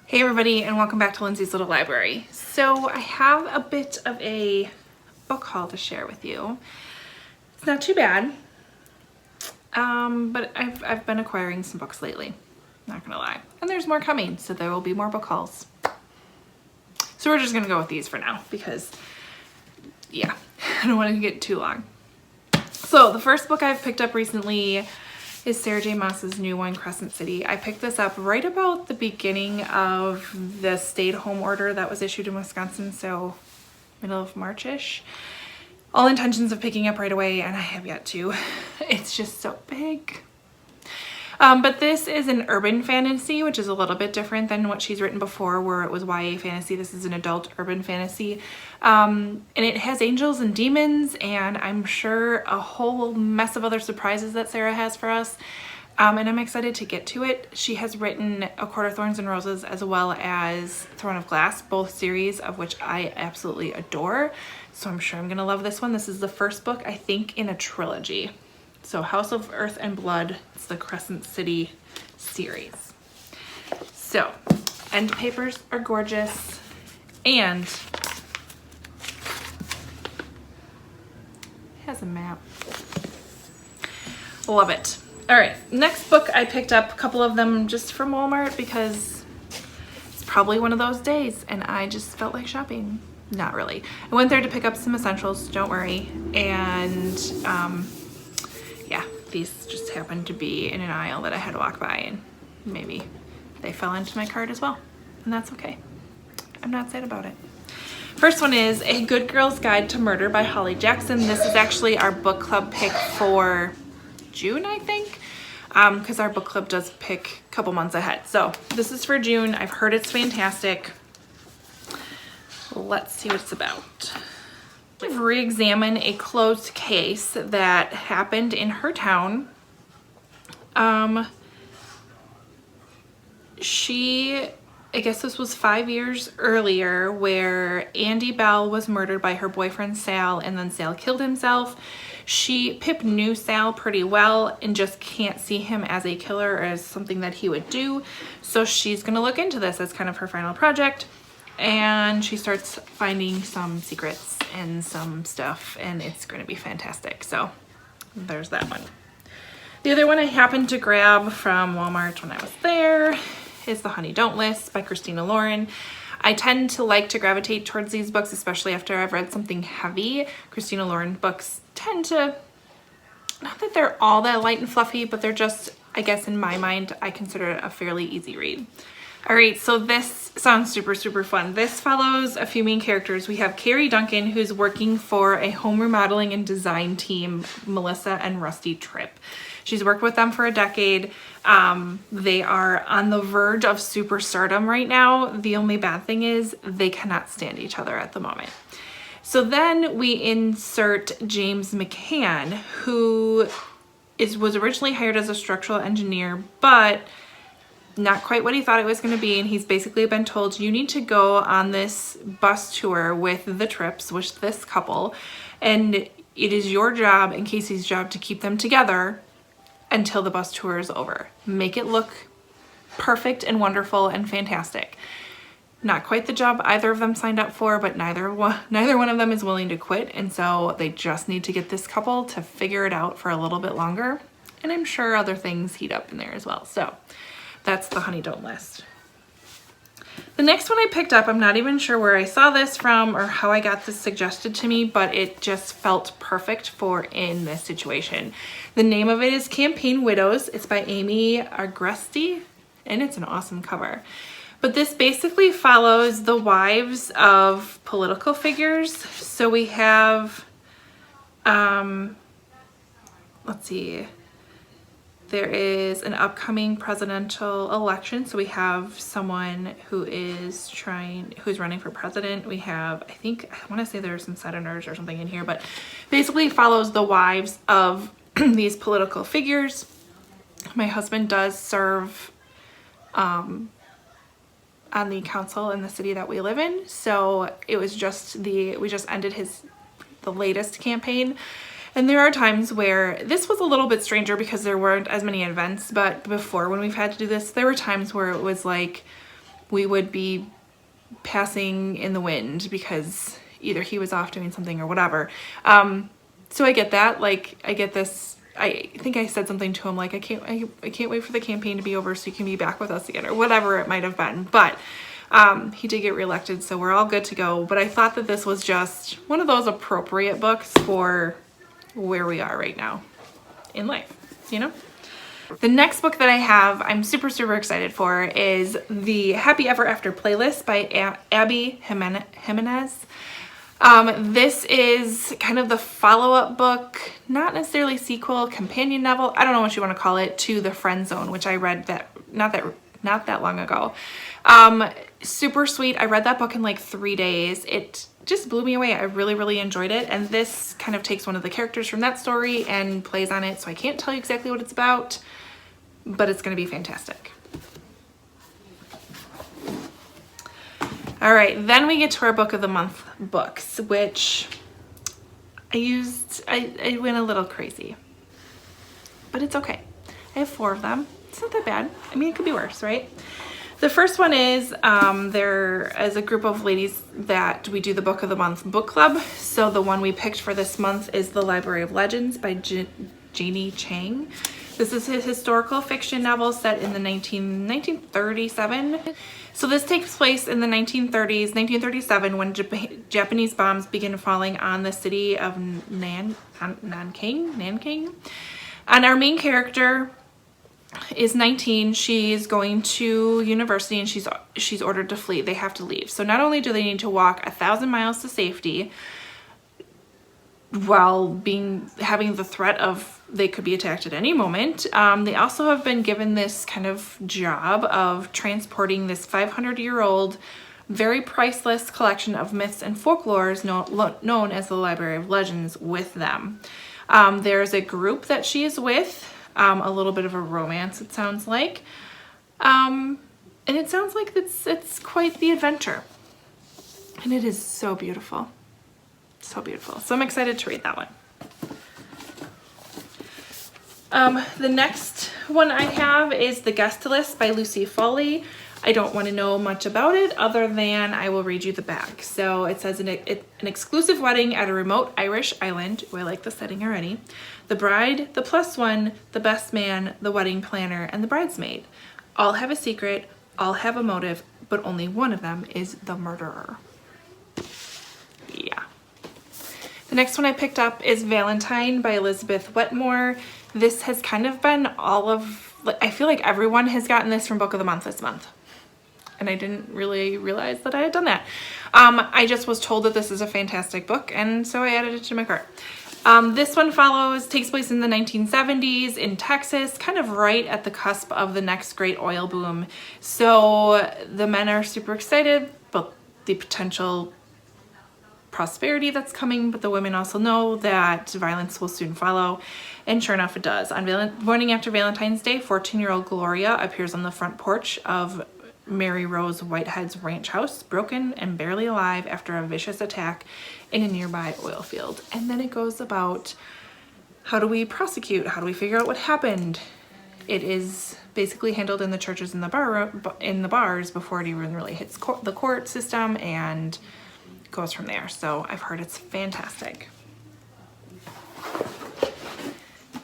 Hey everybody, and welcome back to Lindsay's Little Library. So I have a bit of a book haul to share with you. It's not too bad, but I've been acquiring some books lately, not gonna lie. And there's more coming, so there will be more book hauls. So we're just gonna go with these for now because, yeah, I don't want to get too long. So the first book I've picked up recently is Sarah J. Maas's new one, Crescent City. I picked this up right about the beginning of the stay-at-home order that was issued in Wisconsin, so middle of March-ish. All intentions of picking up right away, and I have yet to. It's just so big. But this is an urban fantasy, which is a little bit different than what she's written before, where it was YA fantasy. This is an adult urban fantasy. And it has angels and demons, and I'm sure a whole mess of other surprises that Sarah has for us. And I'm excited to get to it. She has written A Court of Thorns and Roses as well as Throne of Glass, both series of which I absolutely adore. So I'm sure I'm gonna love this one. This is the first book, I think, in a trilogy. So House of Earth and Blood, it's the Crescent City series. So, end papers are gorgeous, and it has a map. Love it. All right, next book I picked up, a couple of them just from Walmart because it's probably one of those days and I just felt like shopping. Not really. I went there to pick up some essentials, don't worry, and yeah, these just happened to be in an aisle that I had to walk by, and maybe they fell into my cart as well, and that's okay. I'm not sad about it. First one is A Good Girl's Guide to Murder by Holly Jackson. This is actually our book club pick for June, I think, because our book club does pick a couple months ahead. So this is for June. I've heard it's fantastic. Let's see what it's about. We've re-examined a closed case that happened in her town. I guess this was 5 years earlier, where Andy Bell was murdered by her boyfriend Sal, and then Sal killed himself. Pip knew Sal pretty well and just can't see him as a killer or as something that he would do. So she's gonna look into this as kind of her final project. And she starts finding some secrets and some stuff, and it's going to be fantastic. So there's that one. The other one I happened to grab from Walmart when I was there is The Honey Don't List by Christina Lauren. I tend to like to gravitate towards these books, especially after I've read something heavy. Christina Lauren books tend to, not that they're all that light and fluffy, but they're just, I guess in my mind, I consider it a fairly easy read. All right, so this sounds super, super fun. This follows a few main characters. We have Carrie Duncan, who's working for a home remodeling and design team, Melissa and Rusty Tripp. She's worked with them for a decade. They are on the verge of superstardom right now. The only bad thing is they cannot stand each other at the moment. So then we insert James McCann, who was originally hired as a structural engineer, but not quite what he thought it was going to be, and he's basically been told, you need to go on this bus tour with the Tripps, which this couple, and it is your job and Casey's job to keep them together until the bus tour is over. Make it look perfect and wonderful and fantastic. Not quite the job either of them signed up for, but neither one of them is willing to quit, and so they just need to get this couple to figure it out for a little bit longer, and I'm sure other things heat up in there as well. So that's The Honey Don't List. The next one I picked up, I'm not even sure where I saw this from or how I got this suggested to me, but it just felt perfect for in this situation. The name of it is Campaign Widows. It's by Amy Agresti, and it's an awesome cover. But this basically follows the wives of political figures. So we have, let's see, there is an upcoming presidential election. So we have someone who is running for president. We have, I want to say there's some senators or something in here, but basically follows the wives of these political figures. My husband does serve on the council in the city that we live in. So it was just we just ended the latest campaign. And there are times where this was a little bit stranger because there weren't as many events, but before when we've had to do this, there were times where it was like we would be passing in the wind because either he was off doing something or whatever. So I get that. Like, I get this. I think I said something to him like, I can't wait for the campaign to be over so you can be back with us again, or whatever it might have been. But he did get reelected, so we're all good to go. But I thought that this was just one of those appropriate books for where we are right now in life, you know? The next book that I have, I'm super, super excited for, is the Happy Ever After playlist by Abby Jimenez. This is kind of the follow-up book, not necessarily sequel, companion novel, I don't know what you want to call it, to The Friend Zone, which I read not that long ago. Super sweet. I read that book in like 3 days. It just blew me away. I really, really enjoyed it. And this kind of takes one of the characters from that story and plays on it. So I can't tell you exactly what it's about, but it's going to be fantastic. All right, then we get to our book of the month books, which I went a little crazy, but it's okay. I have 4 of them. It's not that bad. I mean, it could be worse, right? The first one is, there is a group of ladies that we do the book of the month book club. So the one we picked for this month is The Library of Legends by Janie Chang. This is a historical fiction novel set in the 1937. So this takes place in the 1930s, 1937, when Japanese bombs begin falling on the city of Nanking. And our main character is 19. She's going to university and she's ordered to flee. They have to leave. So not only do they need to walk 1,000 miles to safety while having the threat of they could be attacked at any moment, they also have been given this kind of job of transporting this 500-year-old, very priceless collection of myths and folklores known as the Library of Legends with them. There's a group that she is with, a little bit of a romance, it sounds like. And it sounds like it's quite the adventure. And it is so beautiful. So beautiful. So I'm excited to read that one. The next one I have is The Guest List by Lucy Foley. I don't want to know much about it other than I will read you the back. So it says an exclusive wedding at a remote Irish island. Oh, I like the setting already. The bride, the plus one, the best man, the wedding planner, and the bridesmaid. All have a secret, all have a motive, but only one of them is the murderer. Yeah. The next one I picked up is Valentine by Elizabeth Wetmore. This has kind of been I feel like everyone has gotten this from Book of the Month this month. And I didn't really realize that I had done that. I just was told that this is a fantastic book, and so I added it to my cart. This one takes place in the 1970s in Texas, kind of right at the cusp of the next great oil boom. So the men are super excited about the potential prosperity that's coming, but the women also know that violence will soon follow, and sure enough it does. On morning after Valentine's Day, 14-year-old Gloria appears on the front porch of Mary Rose Whitehead's ranch house, broken and barely alive after a vicious attack in a nearby oil field. And then it goes about, how do we prosecute? How do we figure out what happened? It is basically handled in the churches and the bars before it even really hits the court system, and goes from there. So I've heard it's fantastic.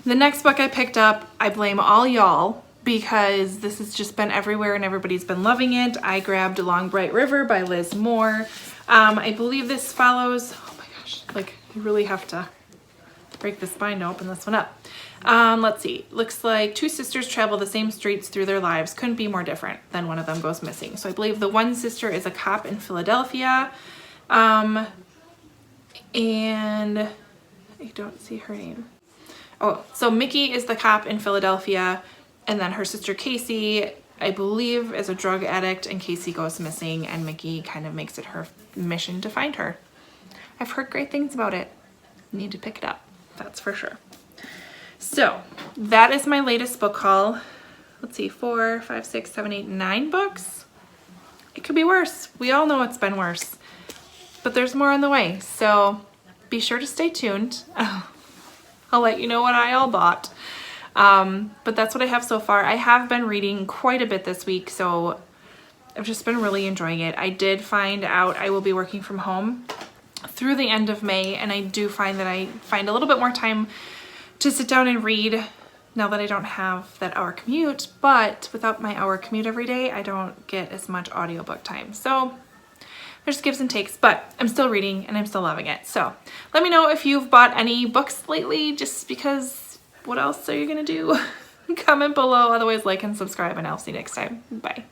The next book I picked up, I blame all y'all, because this has just been everywhere and everybody's been loving it. I grabbed Long Bright River by Liz Moore. I believe this follows, oh my gosh, like you really have to break the spine to open this one up. Let's see, looks like 2 sisters travel the same streets through their lives. Couldn't be more different. Then one of them goes missing. So I believe the one sister is a cop in Philadelphia. And I don't see her name. Oh, so Mickey is the cop in Philadelphia, and then her sister Casey, I believe, is a drug addict, and Casey goes missing, and Mickey kind of makes it her mission to find her. I've heard great things about it. Need to pick it up, that's for sure. So that is my latest book haul. Let's see, 4, 5, 6, 7, 8, 9 books. It could be worse. We all know it's been worse, but there's more on the way. So be sure to stay tuned. I'll let you know what I all bought. But that's what I have so far. I have been reading quite a bit this week, so I've just been really enjoying it. I did find out I will be working from home through the end of May, and I do find that I find a little bit more time to sit down and read now that I don't have that hour commute. But without my hour commute every day, I don't get as much audiobook time. So there's gives and takes, but I'm still reading and I'm still loving it. So let me know if you've bought any books lately, just because what else are you gonna do? Comment below. Otherwise, like and subscribe, and I'll see you next time. Bye.